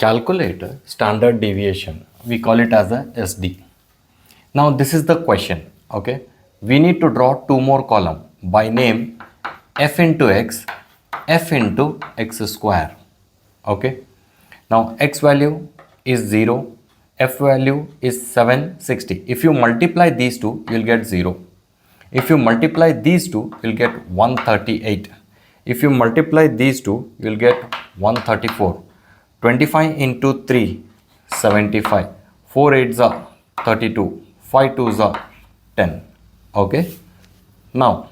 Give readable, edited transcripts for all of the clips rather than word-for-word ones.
calculate standard deviation. We call it as a SD. Now this is the question. Okay, we need to draw two more column by name f into x, f into x square. Okay, now x value is 0, f value is 760. If you multiply these two, you will get 0. If you multiply these two, you will get 138. If you multiply these two, you will get 134. 25 into 3, 75. 4 8s are 32. 5 2s are 10. Okay. Now,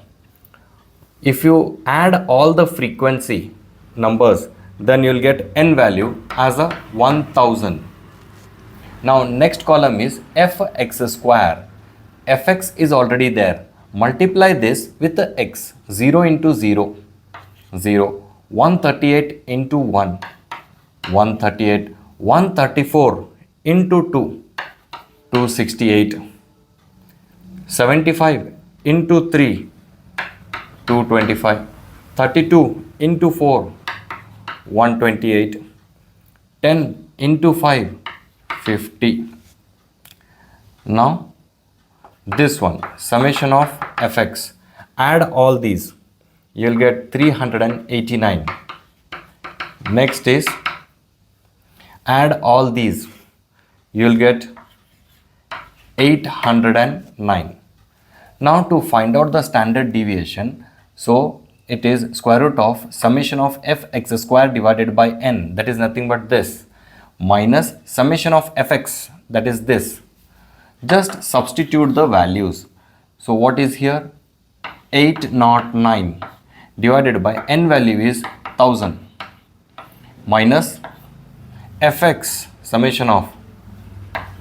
if you add all the frequency numbers, then you will get n value as a 1000. Now, next column is fx square. Fx is already there. Multiply this with the x. 0 into 0. 0. 138 into 1. 138. 134 into 2. 268. 75 into 3. 225. 32 into 4. 128. 10 into 5. 50. Now this one, summation of fx, add all these, you'll get 389. Next is add all these, you'll get 809. Now to find out the standard deviation, so it is square root of summation of fx square divided by n, that is nothing but this, minus summation of fx, that is this. Just substitute the values. So what is here? 809 divided by n value is 1000 minus fx summation of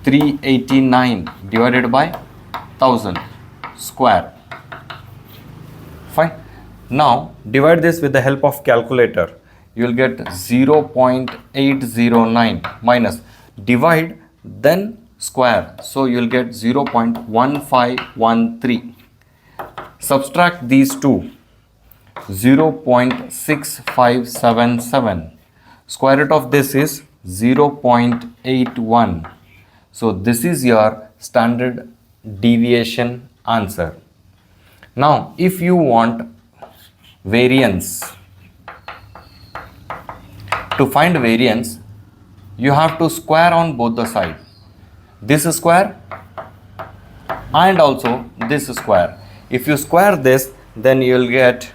389 divided by 1000 square. Fine. Now divide this with the help of calculator. You will get 0.809 minus divide then square, so you will get 0.1513. Subtract these two, 0.6577. Square root of this is 0.81. So this is your standard deviation answer. Now if you want variance, to find variance you have to square on both the sides, this square and also this square. If you square this, then you will get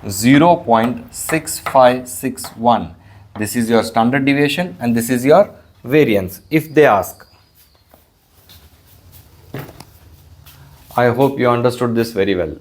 0.6561. This is your standard deviation and this is your variance if they ask. I hope you understood this very well.